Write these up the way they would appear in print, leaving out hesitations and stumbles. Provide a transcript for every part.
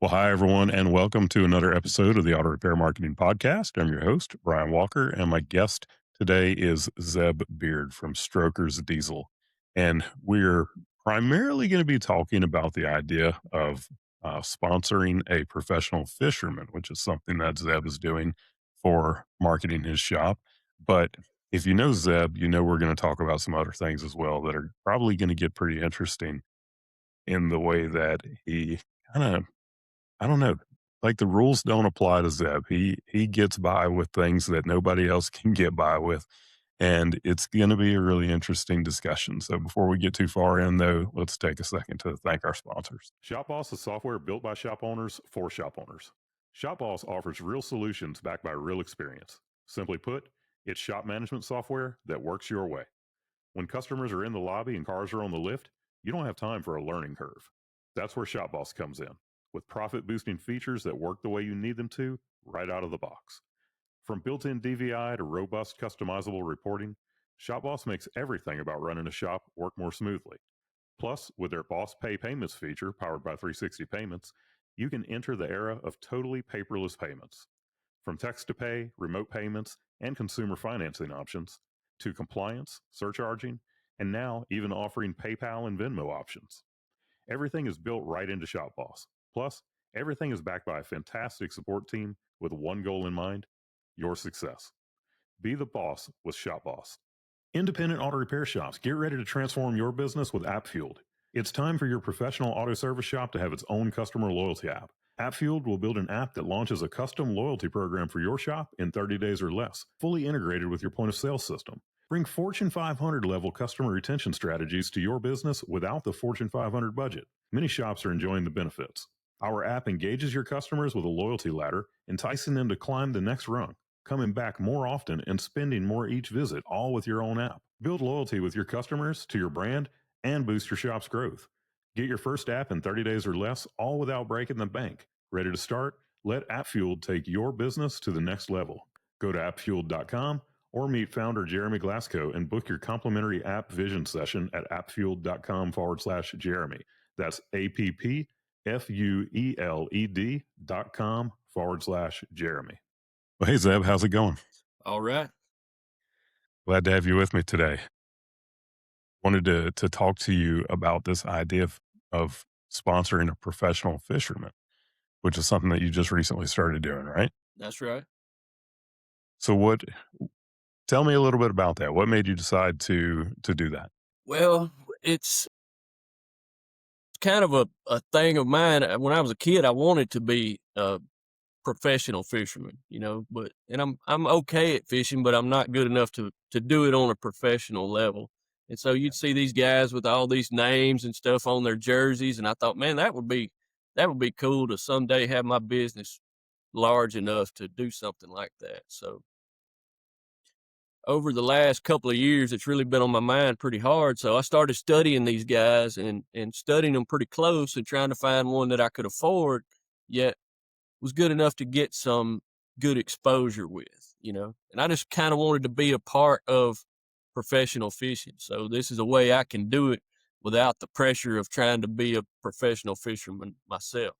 Well, hi, everyone, and welcome to another episode of the Auto Repair Marketing Podcast. I'm your host, Brian Walker, and my guest today is Zeb Beard from Strokers Diesel. And we're primarily going to be talking about the idea of sponsoring a professional fisherman, which is something that Zeb is doing for marketing his shop. But if you know Zeb, you know we're going to talk about some other things as well that are probably going to get pretty interesting in the way that he kind of I don't know. Like the rules don't apply to Zeb. He gets by with things that nobody else can get by with, and it's going to be a really interesting discussion. So before we get too far in, though, let's take a second to thank our sponsors. ShopBoss is software built by shop owners for shop owners. ShopBoss offers real solutions backed by real experience. Simply put, it's shop management software that works your way. When customers are in the lobby and cars are on the lift, you don't have time for a learning curve. That's where ShopBoss comes in, with profit-boosting features that work the way you need them to right out of the box. From built-in DVI to robust customizable reporting, ShopBoss makes everything about running a shop work more smoothly. Plus, with their Boss Pay Payments feature powered by 360 Payments, you can enter the era of totally paperless payments. From text to pay, remote payments, and consumer financing options, to compliance, surcharging, and now even offering PayPal and Venmo options. Everything is built right into ShopBoss. Plus, everything is backed by a fantastic support team with one goal in mind: your success. Be the boss with ShopBoss. Independent auto repair shops, get ready to transform your business with AppFueled. It's time for your professional auto service shop to have its own customer loyalty app. AppFueled will build an app that launches a custom loyalty program for your shop in 30 days or less, fully integrated with your point of sale system. Bring Fortune 500 level customer retention strategies to your business without the Fortune 500 budget. Many shops are enjoying the benefits. Our app engages your customers with a loyalty ladder, enticing them to climb the next rung, coming back more often and spending more each visit, all with your own app. Build loyalty with your customers to your brand and boost your shop's growth. Get your first app in 30 days or less, all without breaking the bank. Ready to start? Let AppFueled take your business to the next level. Go to appfueled.com or meet founder Jeremy Glasgow and book your complimentary app vision session at appfueled.com/Jeremy. That's AppFueled.com/Jeremy. Well, hey, Zeb, how's it going? All right. Glad to have you with me today. Wanted to talk to you about this idea of sponsoring a professional fisherman, which is something that you just recently started doing, right? That's right. So tell me a little bit about that. What made you decide to do that? Well, it's kind of a thing of mine. When I was a kid, I wanted to be a professional fisherman, and I'm okay at fishing, but I'm not good enough to do it on a professional level. And so you'd see these guys with all these names and stuff on their jerseys, and I thought, man, that would be cool to someday have my business large enough to do something like that. So over the last couple of years, it's really been on my mind pretty hard. So I started studying these guys and studying them pretty close and trying to find one that I could afford, yet was good enough to get some good exposure with. And I just kind of wanted to be a part of professional fishing. So this is a way I can do it without the pressure of trying to be a professional fisherman myself.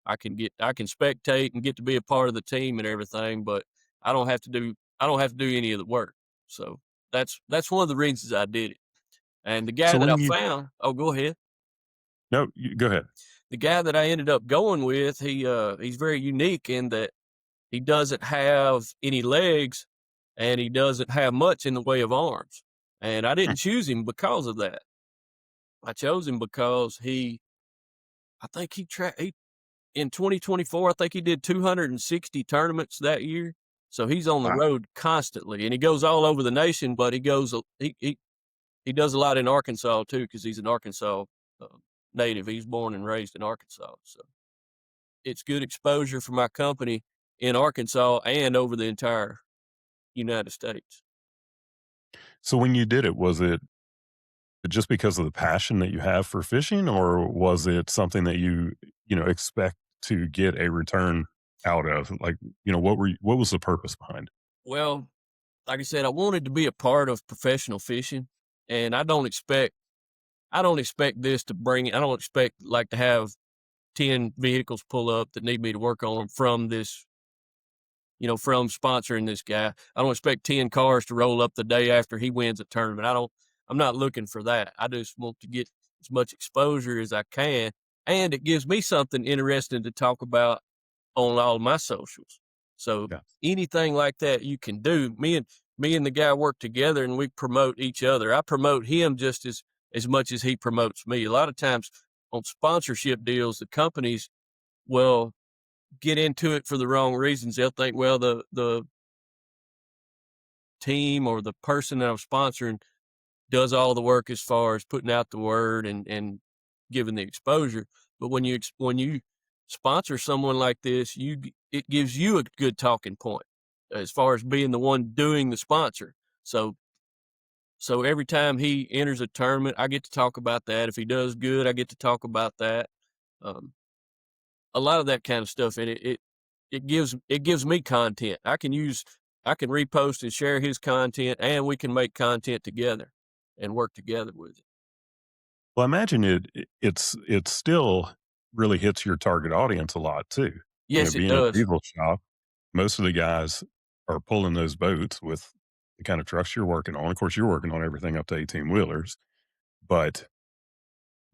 I can spectate and get to be a part of the team and everything, but I don't have to do any of the work. So that's one of the reasons I did it. And the guy So that I when you found, oh, go ahead. no, go ahead. The guy that I ended up going with, he's very unique in that he doesn't have any legs and he doesn't have much in the way of arms. And I Hmm. didn't choose him because of that. I chose him because I think he in 2024, I think he did 260 tournaments that year. So he's on the Wow. road constantly, and he goes all over the nation. But he does a lot in Arkansas too, because he's an Arkansas uh, native. He's born and raised in Arkansas, so it's good exposure for my company in Arkansas and over the entire United States. So when you did it, was it just because of the passion that you have for fishing, or was it something that you expect to get a return out of? Like, what was the purpose behind it? Well, like I said, I wanted to be a part of professional fishing, and I don't expect this to bring. I don't expect like to have 10 vehicles pull up that need me to work on 'em from this, from sponsoring this guy. I don't expect 10 cars to roll up the day after he wins a tournament. I'm not looking for that. I just want to get as much exposure as I can. And it gives me something interesting to talk about on all my socials. So Yeah. anything like that you can do. Me and the guy work together and we promote each other. I promote him just as much as he promotes me. A lot of times on sponsorship deals, the companies will get into it for the wrong reasons. They'll think, well, the team or the person that I'm sponsoring does all the work as far as putting out the word and giving the exposure. But when you sponsor someone like this, it gives you a good talking point as far as being the one doing the sponsor. So every time he enters a tournament, I get to talk about that. If he does good, I get to talk about that. Um, a lot of that kind of stuff, and it gives me content. I can repost and share his content, and we can make content together and work together with it. Well, I imagine it still really hits your target audience a lot too. Yes, it Being a does. diesel shop, most of the guys are pulling those boats with the kind of trucks you're working on. Of course, you're working on everything up to 18 wheelers, but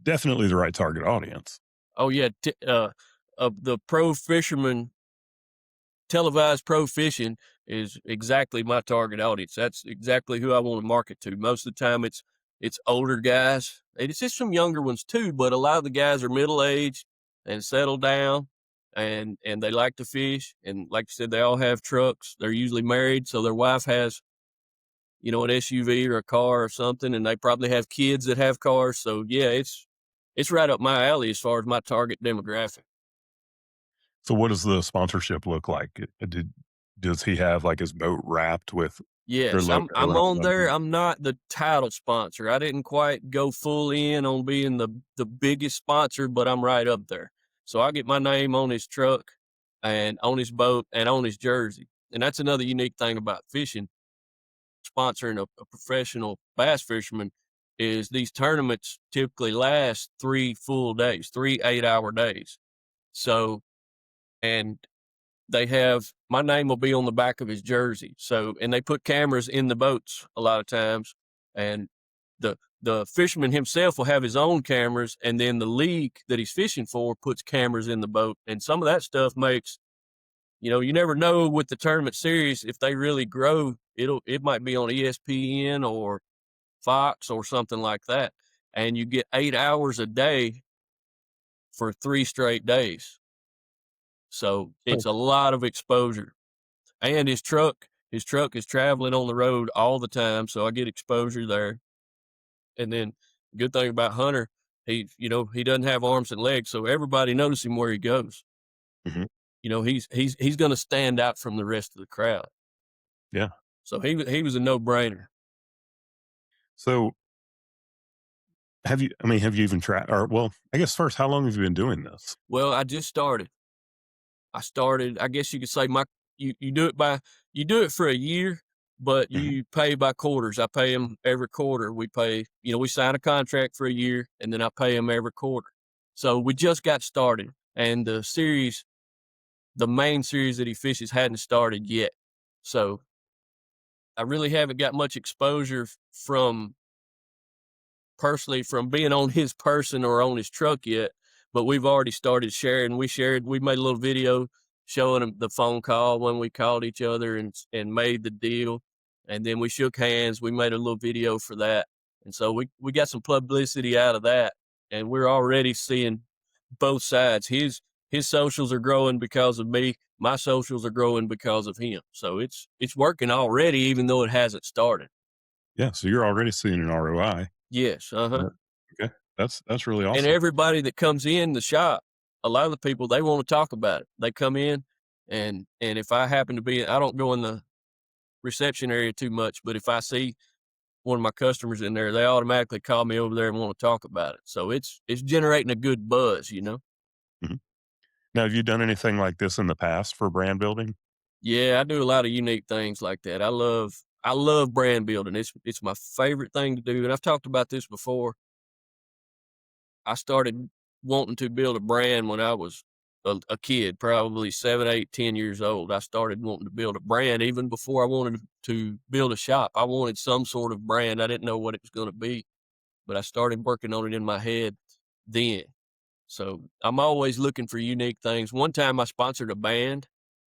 definitely the right target audience. Oh yeah, the pro fisherman televised pro fishing is exactly my target audience. That's exactly who I want to market to. Most of the time, it's older guys. It's just some younger ones too, but a lot of the guys are middle aged and settled down, and they like to fish. And like you said, they all have trucks. They're usually married, so their wife has an SUV or a car or something, and they probably have kids that have cars. So yeah, it's right up my alley as far as my target demographic. So, what does the sponsorship look like? Does he have like his boat wrapped with their Yes, logo I'm around on the there. bottom? I'm not the title sponsor. I didn't quite go full in on being the biggest sponsor, but I'm right up there. So I get my name on his truck and on his boat and on his jersey. And that's another unique thing about fishing, sponsoring a professional bass fisherman is these tournaments typically last 3 full days, 3 8-hour days. So and they have my name will be on the back of his jersey. So, and they put cameras in the boats a lot of times, and the fisherman himself will have his own cameras, and then the league that he's fishing for puts cameras in the boat, and some of that stuff makes you never know with the tournament series if they really grow. It might be on ESPN or Fox or something like that, and you get 8 hours a day for 3 straight days. So So, it's a lot of exposure. And his truck is traveling on the road all the time, so I get exposure there. And then good thing about Hunter, he doesn't have arms and legs, so everybody knows him where he goes. mhm, He's gonna stand out from the rest of the crowd. yeah. So he was a no-brainer. So, have you even tried? Or, well, I guess first, how long have you been doing this? Well, I just started. I guess you could say you do it for a year, but Mhm. you pay by quarters. I pay him every quarter. We sign a contract for a year and then I pay him every quarter. So we just got started and the main series that he fishes hadn't started yet. So I really haven't got much exposure from personally from being on his person or on his truck yet, but we've already started sharing. We made a little video showing him the phone call when we called each other and made the deal. And then we shook hands. We made a little video for that. And so we got some publicity out of that. And we're already seeing both sides. His socials are growing because of me. My socials are growing because of him. So it's working already, even though it hasn't started. Yeah. So you're already seeing an ROI. Yes. Uh-huh. Yeah. Okay. That's really And awesome. everybody that comes in the shop, a lot of the people, they wanna talk about it. They come in and if I happen to be I don't go in the reception area too much, but if I see one of my customers in there, they automatically call me over there and wanna talk about it. So it's generating a good buzz. Mhm. Now, have you done anything like this in the past for brand building? Yeah, I do a lot of unique things like that. I love brand building. It's my favorite thing to do, and I've talked about this before. I started wanting to build a brand when I was a kid, probably 7, 8, 10 years old. I started wanting to build a brand even before I wanted to build a shop. I wanted some sort of brand. I didn't know what it was gonna be, but I started working on it in my head then. So I'm always looking for unique things. One time I sponsored a band,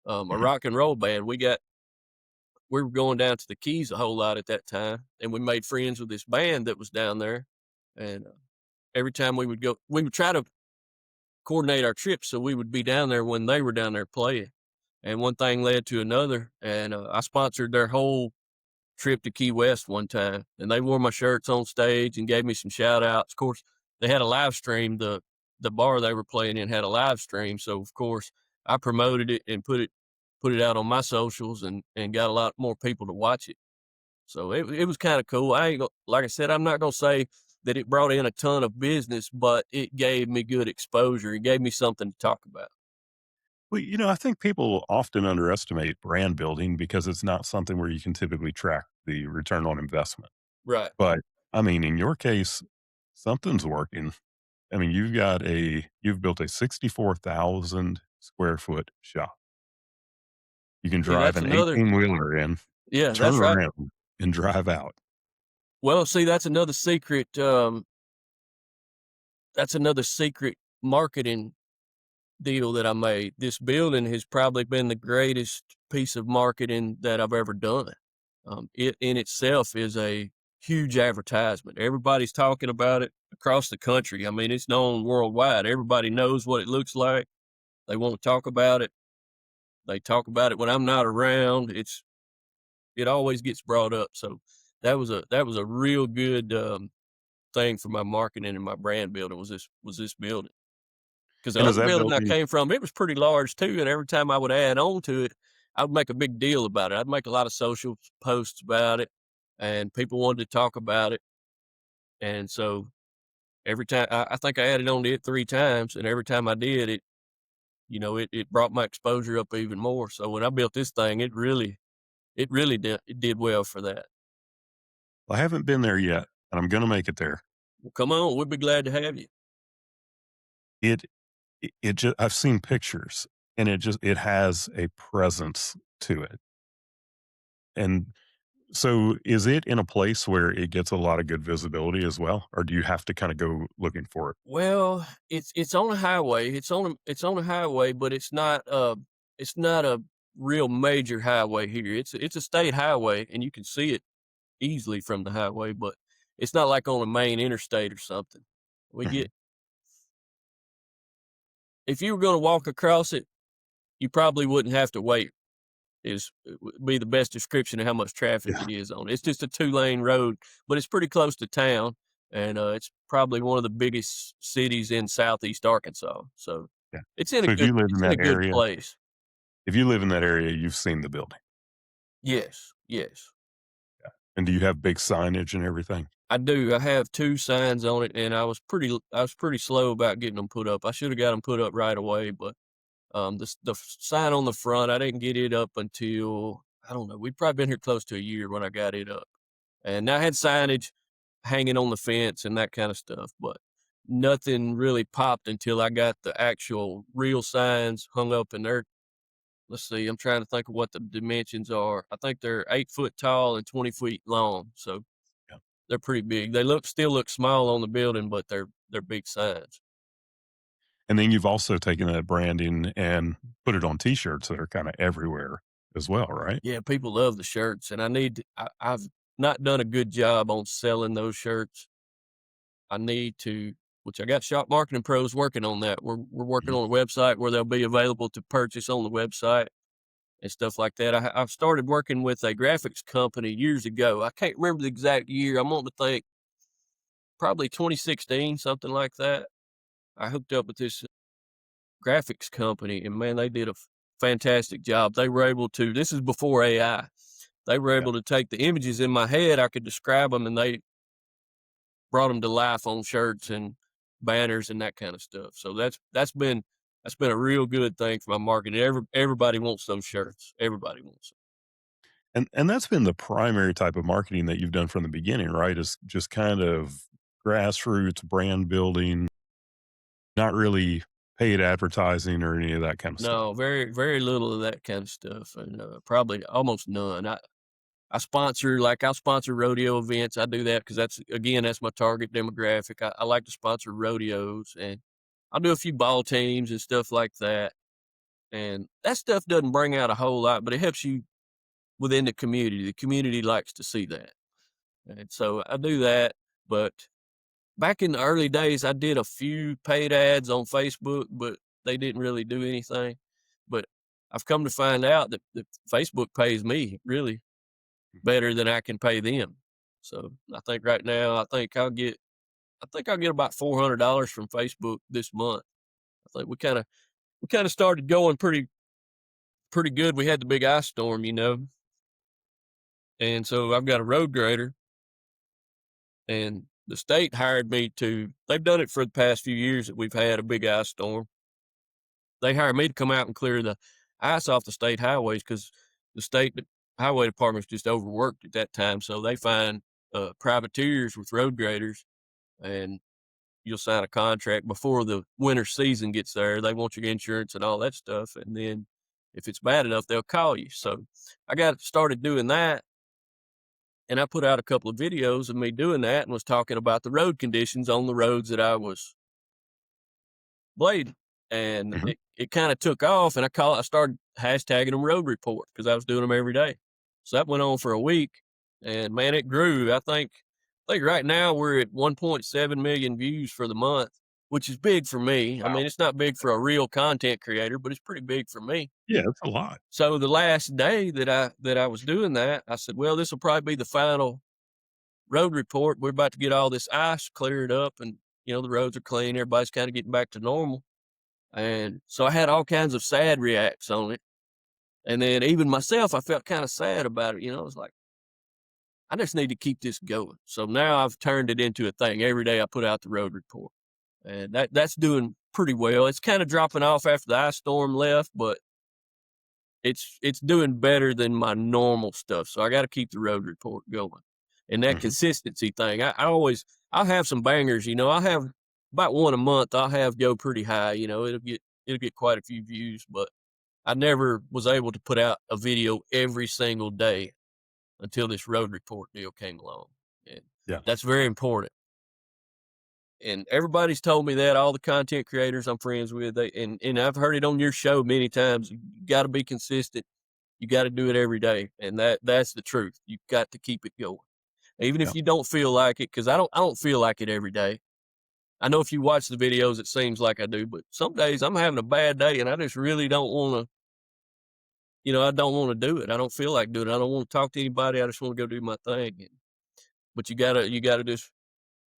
a Mhm. rock and roll band. We were going down to the Keys a whole lot at that time, and we made friends with this band that was down there. And every time we would go, we would try to coordinate our trips so we would be down there when they were down there playing. And one thing led to another, and I sponsored their whole trip to Key West one time, and they wore my shirts on stage and gave me some shout outs. Of course, they had a live stream. The bar they were playing in had a live stream, so of course I promoted it and put it out on my socials and got a lot more people to watch it. So it was kind of cool. I ain't like I said, I'm not gonna say that it brought in a ton of business, but it gave me good exposure. It gave me something to talk about. Well, I think people often underestimate brand building because it's not something where you can typically track the return on investment. Right. But I mean, in your case, something's working. I mean, you've built a 64,000 square foot shop. You can See, drive that's an another 18 wheeler in, yeah, turn that's right. around, and drive out. Well, see, that's another secret marketing deal that I made. This building has probably been the greatest piece of marketing that I've ever done. It in itself is a huge advertisement. Everybody's talking about it across the country. I mean, it's known worldwide. Everybody knows what it looks like. They want to talk about it. They talk about it when I'm not around. It always gets brought up. So that was a real good thing for my marketing and my brand building was this building. 'Cause the And is other that building I building came from, it was pretty large too, and every time I would add on to it, I would make a big deal about it. I'd make a lot of social posts about it, and people wanted to talk about it, and so every time I think I added on to it 3 times, and every time I did, it brought my exposure up even more, so when I built this thing, it really did well for that. I haven't been there yet, and I'm gonna make it there. Well, come on, we'd be glad to have you. It it just I've seen pictures, and it has a presence to it. And so is it in a place where it gets a lot of good visibility as well, or do you have to kinda go looking for it? Well, it's on a highway. It's on a highway, but it's not a real major highway here. It's a state highway, and you can see it easily from the highway, but it's not like on a main interstate or something. We Mhm. get If you were going to walk across it, you probably wouldn't have to wait. Would be the best description of how much traffic Yeah, it is on it. It's just a 2-lane road, but it's pretty close to town, and it's probably one of the biggest cities in Southeast Arkansas. So yeah. it's in a So good it's in a good place. if you live in that area, you've seen the building. Yes, yes. And do you have big signage and everything? I do. I have 2 signs on it, and I was pretty slow about getting them put up. I should have got them put up right away, but sign on the front, I didn't get it up until, I don't know, we'd probably been here close to a year when I got it up. And I had signage hanging on the fence and that kind of stuff, but nothing really popped until I got the actual real signs hung up in there. Let's see, I'm trying to think of what the dimensions are. I think they're 8 foot tall and 20 feet long. So Yeah. they're pretty big. They still look small on the building, but they're big signs. And then you've also taken that branding and put it on T-shirts that are kinda everywhere as well, right? Yeah, people love the shirts, and I've not done a good job on selling those shirts. I need to, which I got shop marketing pros working on that. We're working Mhm. on a website where they'll be available to purchase on the website and stuff like that. I've started working with a graphics company years ago. I can't remember the exact year. I'm wanting to think probably 2016, something like that. I hooked up with this graphics company, and man, they did a fantastic job. They were able to. This is before AI. They were Yeah. able to take the images in my head. I could describe them, and they brought them to life on shirts and banners and that kind of stuff. So that's been a real good thing for my marketing. Everybody wants those shirts. Everybody wants them. And that's been the primary type of marketing that you've done from the beginning, right? Is just kind of grassroots brand building. Not really paid advertising or any of that kind of stuff. No, very, very little of that kind of stuff, and, probably almost none. I'll sponsor rodeo events. I do that because that's my target demographic. I like to sponsor rodeos, and I'll do a few ball teams and stuff like that. And that stuff doesn't bring out a whole lot, but it helps you within the community. The community likes to see that. And so I do that. But back in the early days, I did a few paid ads on Facebook, but they didn't really do anything. But I've come to find out that Facebook pays me really better than I can pay them. So I think right now, I think I'll get about $400 from Facebook this month. I think we kind of started going pretty good. We had the big ice storm, and so I've got a road grader, and the state hired me to. They've done it for the past few years that we've had a big ice storm. They hired me to come out and clear the ice off the state highways because the state highway department's just overworked at that time. So they find privateers with road graders, and you'll sign a contract before the winter season gets there. They want your insurance and all that stuff, and then if it's bad enough, they'll call you. So I got started doing that, and I put out a couple of videos of me doing that and was talking about the road conditions on the roads that I was blading. And Mhm. it kind of took off, and I started hashtagging them road report because I was doing them every day. So that went on for a week, and man, it grew. I think right now we're at 1.7 million views for the month, which is big for me. I Wow. mean, it's not big for a real content creator, but it's pretty big for me. Yeah, that's a lot. So the last day that I was doing that, I said, "Well, this will probably be the final road report. We're about to get all this ice cleared up, and the roads are clean. Everybody's kind of getting back to normal." And so I had all kinds of sad reacts on it, and then even myself, I felt kind of sad about it. I was like, I just need to keep this going. So now I've turned it into a thing. Every day I put out the road report, and that's doing pretty well. It's kind of dropping off after the ice storm left, but it's doing better than my normal stuff. So I got to keep the road report going, and that Mhm. consistency thing. I'll have some bangers. I'll have about one a month. I'll have go pretty high. It'll get quite a few views, but I never was able to put out a video every single day until this road report deal came along, and Yeah. that's very important. And everybody's told me that, all the content creators I'm friends with, and I've heard it on your show many times. You got to be consistent. You got to do it every day, and that's the truth. You got to keep it going, even Yeah. if you don't feel like it. Because I don't feel like it every day. I know if you watch the videos, it seems like I do, but some days I'm having a bad day, and I just really don't want to. I don't want to do it. I don't feel like doing it. I don't want to talk to anybody. I just want to go do my thing. But you gotta just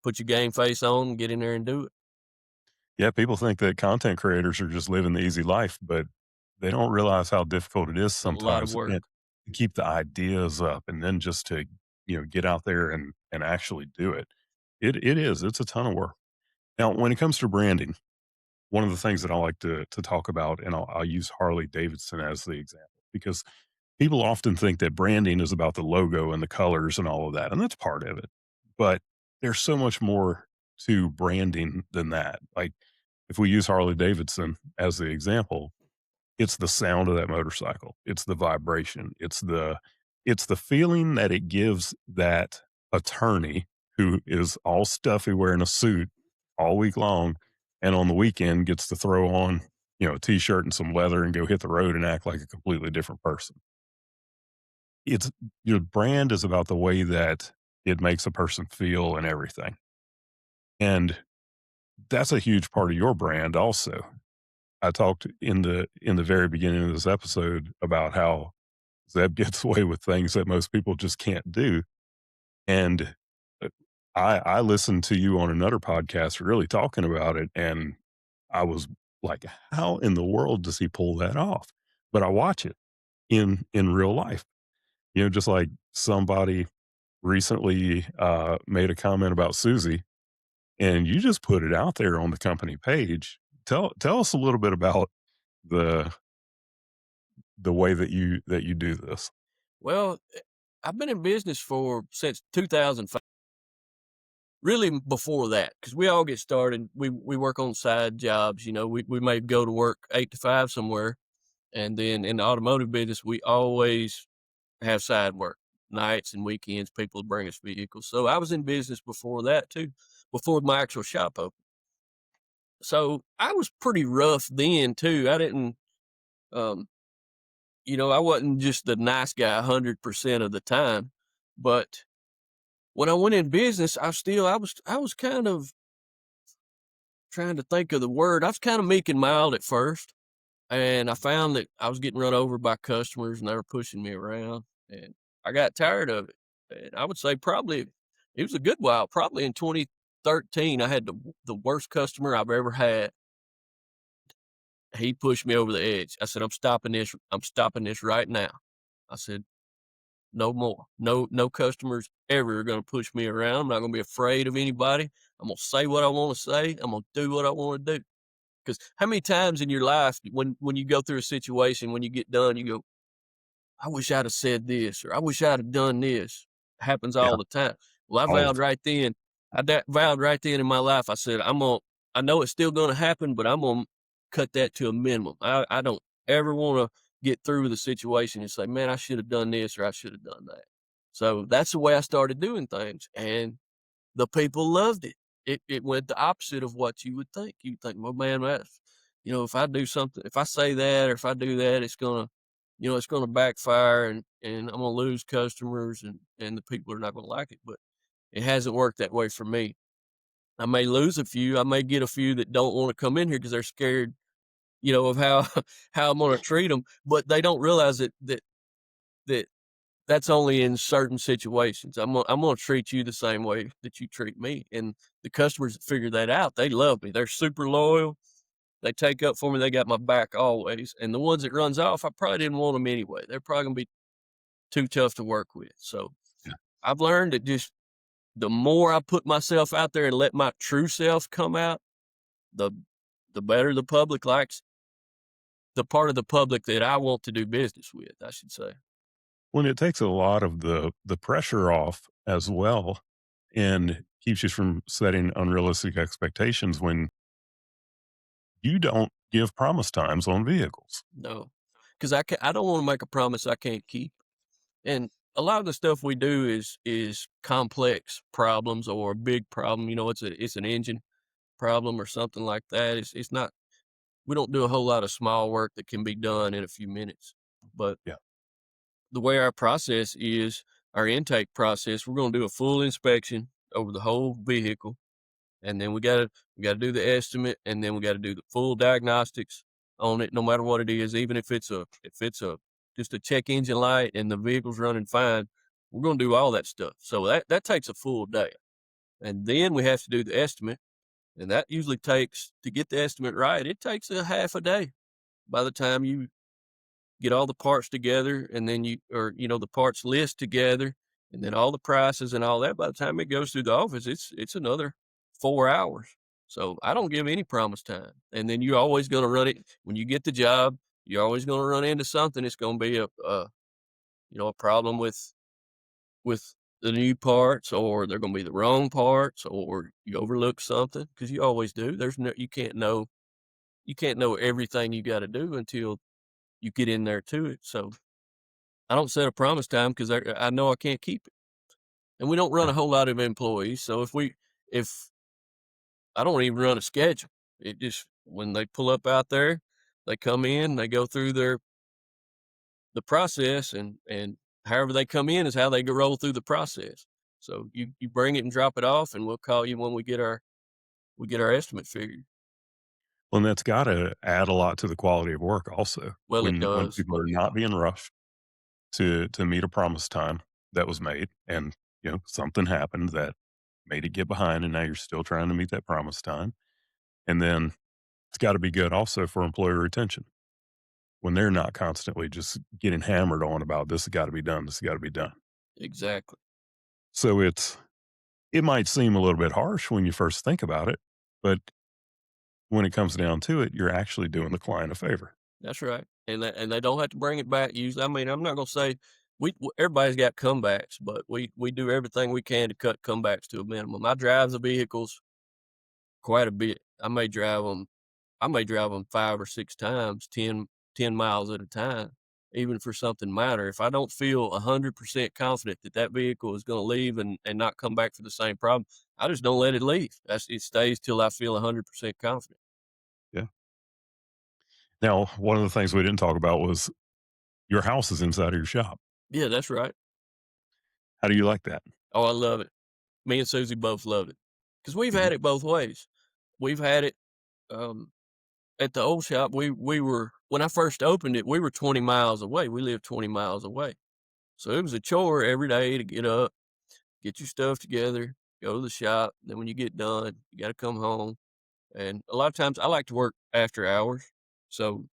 put your game face on, and get in there and do it. Yeah, people think that content creators are just living the easy life, but they don't realize how difficult it is A lot of sometimes work. and to keep the ideas up and then just to, get out there and actually do it. It is. It's a ton of work. Now, when it comes to branding, one of the things that I like to talk about, and I'll use Harley Davidson as the example because people often think that branding is about the logo and the colors and all of that, and that's part of it. But there's so much more to branding than that. Like if we use Harley Davidson as the example, it's the sound of that motorcycle. It's the vibration. It's the feeling that it gives that attorney who is all stuffy wearing a suit all week long and on the weekend gets to throw on, a t-shirt and some leather and go hit the road and act like a completely different person. It's Your brand is about the way that it makes a person feel and everything. And that's a huge part of your brand also. I talked in the very beginning of this episode about how Zeb gets away with things that most people just can't do. And uh, I listened to you on another podcast really talking about it, and I was like, how in the world does he pull that off? But I watch it in real life. Just like somebody recently made a comment about Susie, and you just put it out there on the company page. Tell us a little bit about the the way that you do this. Well, I've been in business since 2005. really before that, because we all get started. We work on side jobs. We may go to work 8 to 5 somewhere, and then in the automotive business, we always have side work, nights and weekends. People bring us vehicles. So I was in business before that too, before my actual shop opened. So I was pretty rough then too. I didn't, um, I wasn't just the nice guy 100% of the time, but when I went in business, I was kind of trying to think of the word. I was kind of meek and mild at first, and I found that I was getting run over by customers and they were pushing me around, and I got tired of it. And I would say probably it was a good while. Probably in 2013, I had the worst customer I've ever had. He pushed me over the edge. I said, "I'm stopping this. I'm stopping this right now." I said, "No more. No customers ever are going to push me around. I'm not going to be afraid of anybody. I'm going to say what I want to say. I'm going to do what I want to do." Because how many times in your life, when you go through a situation, when you get done, you go, "I wish I'd have said this," or "I wish I'd have done this." Happens Yeah, all the time. Well, I all the vowed time. right then. Vowed right then in my life. I said, "I'm gonna. I know it's still gonna happen, but I'm gonna cut that to a minimum. I don't ever want to get through the situation and say, 'Man, I should have done this or I should have done that.'" So that's the way I started doing things, and the people loved it. It went the opposite of what you would think. You'd think, "Well, man, that's if I do something, if I say that or if I do that, it's gonna backfire and I'm gonna lose customers and the people are not gonna like it." But it hasn't worked that way for me. I may lose a few. I may get a few that don't want to come in here because they're scared, of how how I'm gonna treat them. But they don't realize that that's only in certain situations. I'm gonna treat you the same way that you treat me, and the customers that figure that out, they love me. They're super loyal. They take up for me. They got my back always. And the ones that runs off, I probably didn't want them anyway. They're probably gonna be too tough to work with. So Yeah. I've learned that just the more I put myself out there and let my true self come out, the the better the public likes the part of the public that I want to do business with, I should say. When it takes a lot of the pressure off as well, and keeps you from setting unrealistic expectations when you don't give promise times on vehicles. No, because I don't want to make a promise I can't keep. And a lot of the stuff we do is complex problems or a big problem. It's an engine problem or something like that. It's not. We don't do a whole lot of small work that can be done in a few minutes. But Yeah. the way our process is, our intake process, we're going to do a full inspection over the whole vehicle, and then we gotta do the estimate, and then we got to do the full diagnostics on it, no matter what it is. Even if it's a just a check engine light and the vehicle's running fine, we're going to do all that stuff. So that takes a full day, and then we have to do the estimate, and that usually takes to get the estimate right. It takes a half a day by the time you get all the parts together and then the parts list together and then all the prices and all that. By the time it goes through the office, it's another 4 hours. So I don't give any promise time. And then you're always going to run it when you get the job. You're always going to run into something. It's going to be a problem with the new parts, or they're going to be the wrong parts, or you overlook something, because you always do. You can't know everything you got to do until you get in there to it. So I don't set a promise time because I know I can't keep it. And we don't run Yeah. a whole lot of employees. So if I don't even run a schedule, it just, when they pull up out there, they come in, they go through the process, and however they come in is how they go roll through the process. So you bring it and drop it off, and we'll call you when we get our estimate figured. Well, and that's gotta add a lot to the quality of work also Well, it when does. people are not being rushed to meet a promise time that was made, and, something happened that made it get behind, and now you're still trying to meet that promise time. And then it's gotta be good also for employee retention when they're not constantly just getting hammered on about, "This has gotta be done, this has gotta be done." Exactly. So it might seem a little bit harsh when you first think about it, but when it comes down to it, you're actually doing the client a favor. That's right. And they don't have to bring it back usually. I mean, I'm not gonna say everybody's got comebacks, but we do everything we can to cut comebacks to a minimum. I drive the vehicles quite a bit. I may drive them 5 or 6 times, 10 miles at a time, even for something minor. If I don't feel 100% confident that that vehicle is gonna leave and not come back for the same problem, I just don't let it leave. It stays till I feel 100% confident. Yeah. Now, one of the things we didn't talk about was your house is inside of your shop. Yeah, that's right. How do you like that? Oh, I love it. Me and Susie both love it because 'cause we've Mhm. had it both ways. We've had it, um, at the old shop, we were when I first opened it, we were 20 miles away. We lived 20 miles away. So it was a chore every day to get up, get your stuff together, go to the shop. Then when you get done, you got to come home. And a lot of times I like to work after hours. So,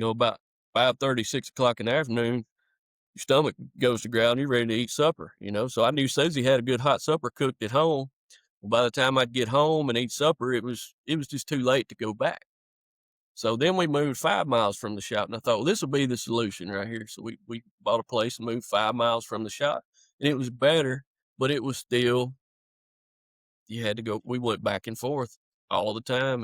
about 5:30, 6 o'clock in the afternoon, your stomach goes to ground. You're ready to eat supper. So I knew Susie had a good hot supper cooked at home. Well, by the time I'd get home and eat supper, it was just too late to go back. So then we moved 5 miles from the shop, and I thought, well, this will be the solution right here. So we bought a place and moved 5 miles from the shop, and it was better, but it was still you had to go we went back and forth all the time,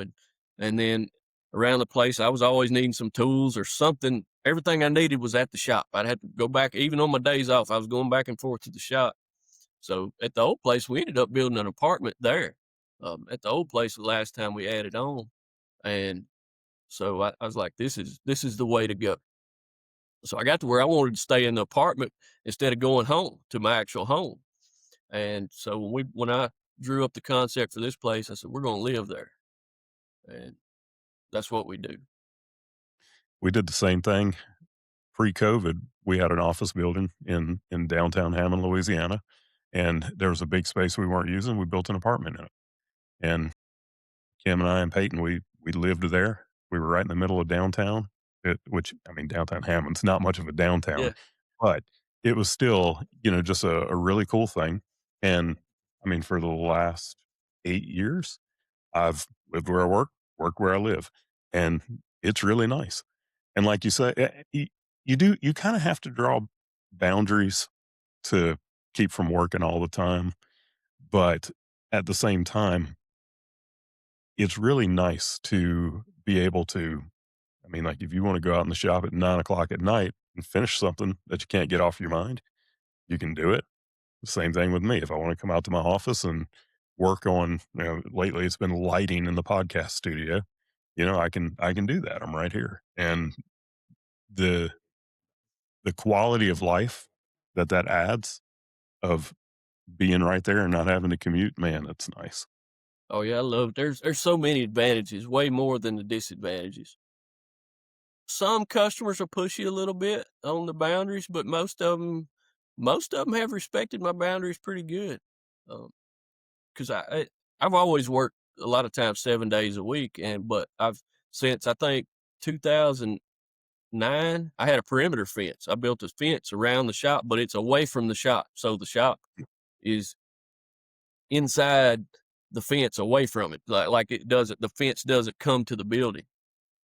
and then around the place, I was always needing some tools or something. Everything I needed was at the shop. I'd have to go back even on my days off, I was going back and forth to the shop. So at the old place, we ended up building an apartment there, at the old place the last time we added on, and so I was like, "This is the way to go." So I got to where I wanted to stay in the apartment instead of going home to my actual home. And so when I drew up the concept for this place, I said, "We're gonna live there." And that's what we do. We did the same thing pre-COVID. We had an office building in downtown Hammond, Louisiana, and there was a big space we weren't using. We built an apartment in it, and Kim and I and Peyton, we lived there. We were right in the middle of downtown, which I mean, downtown Hammond's not much of a downtown, Yeah. but it was still, just a really cool thing. And I mean, for the last 8 years, I've lived where I work where I live, and it's really nice. And like you say, you kind of have to draw boundaries to keep from working all the time, but at the same time, it's really nice to be able to I mean, like, if you wanna go out in the shop at 9 o'clock at night and finish something that you can't get off your mind, you can do it. Same thing with me. If I wanna come out to my office and work on lately it's been lighting in the podcast studio, I can do that. I'm right here. And the the quality of life that adds of being right there and not having to commute, man, that's nice. Oh yeah, I love it. There's so many advantages, way more than the disadvantages. Some customers will push you a little bit on the boundaries, but most of them have respected my boundaries pretty good. Um, 'Cause I've always worked a lot of times 7 days a week, but I've since I think 2009, I had a perimeter fence. I built a fence around the shop, but it's away from the shop. So the shop is inside the fence away from it. Like it doesn't the fence doesn't come to the building.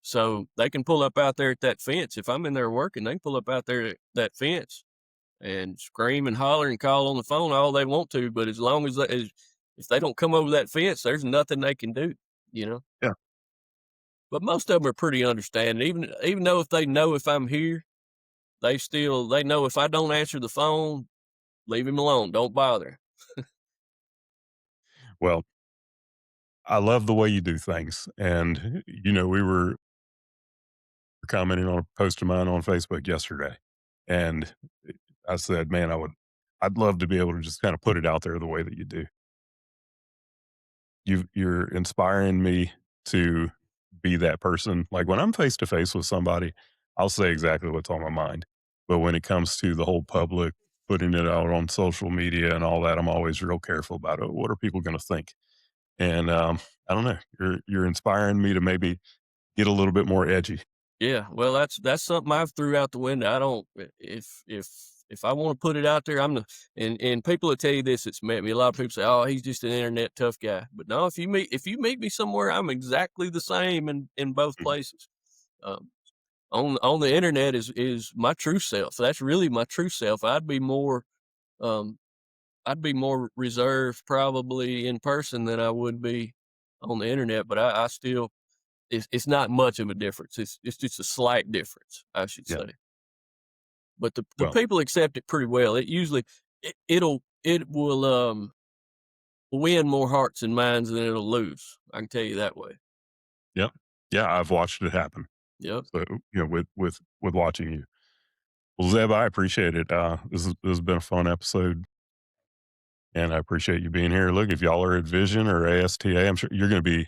So they can pull up out there at that fence. If I'm in there working, they can pull up out there at that fence and scream and holler and call on the phone all they want to, but as long as if they don't come over that fence, there's nothing they can do, you know? Yeah. But most of them are pretty understanding. Even though if they know if I'm here, they know if I don't answer the phone, leave him alone, don't bother. Well, I love the way you do things. And, we were commenting on a post of mine on Facebook yesterday. And I said, man, I'd love to be able to just kind of put it out there the way that you do. You're inspiring me to be that person. Like when I'm face to face with somebody, I'll say exactly what's on my mind. But when it comes to the whole public, putting it out on social media and all that, I'm always real careful about it. What are people going to think? And I don't know. You're inspiring me to maybe get a little bit more edgy. Yeah, well, that's something I've threw out the window. I don't if I want to put it out there, and people will tell you this. It's met me. A lot of people say, "Oh, he's just an internet tough guy." But no, if you meet me somewhere, I'm exactly the same in both Mhm. places. Um, On the internet is my true self. That's really my true self. Um, I'd be more reserved probably in person than I would be on the internet, but I still it's not much of a difference. It's just a slight difference, I should Yeah. say. But the Well, people accept it pretty well. It usually it will win more hearts and minds than it'll lose. I can tell you that way. yeah. Yeah, I've watched it happen. Yep. So, with watching you. Well, Zeb, I appreciate it. This has been a fun episode, and I appreciate you being here. Look, if y'all are at Vision or ASTA, I'm sure you're gonna be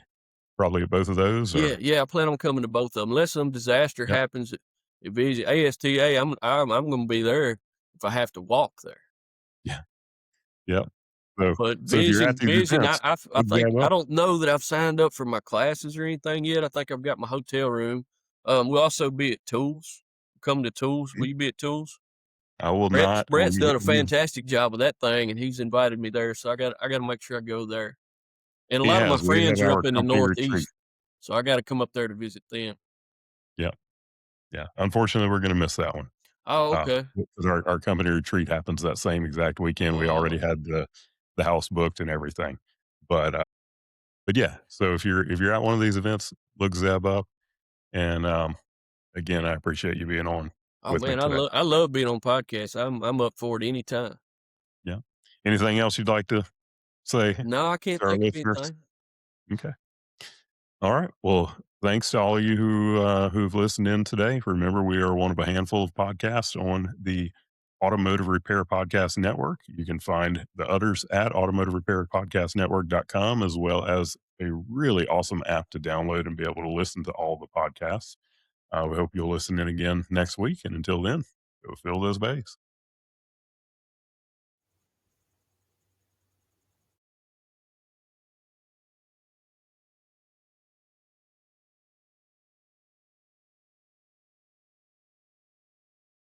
probably at both of those Yeah, or yeah, I plan on coming to both of them. Unless some disaster Yep. happens at Vision ASTA, I'm gonna be there if I have to walk there. Yeah. Yep. So But so if you're at these Vision, events, I look think Zeb I up. don't know that I've signed up for my classes or anything yet. I think I've got my hotel room. We'll also be at Tools. Come to Tools. Will you be at Tools? I will Brett's not. Brett's done a fantastic job of that thing, and he's invited me there, so I gotta make sure I go there. And a He lot of my has. We have friends are our up in the company retreat. Northeast, so I gotta come up there to visit them. Yeah. Yeah. Unfortunately, we're gonna miss that one. Oh, okay. 'Cause our company retreat happens that same exact weekend. We already Oh, had the house booked and everything. But, uh but yeah, so if you're at one of these events, look Zeb up, and, again, I appreciate you being on oh with me man, today. I love being on podcasts. I'm up for it anytime. Yeah. Anything else you'd like to say No, I to can't our think of listeners? anything. Okay. All right. Well, thanks to all of you who've listened in today. Remember, we are one of a handful of podcasts on the Automotive Repair Podcast Network. You can find the others at automotiverepairpodcastnetwork.com, as well as a really awesome app to download and be able to listen to all the podcasts. We hope you'll listen in again next week. And until then, go fill those bays.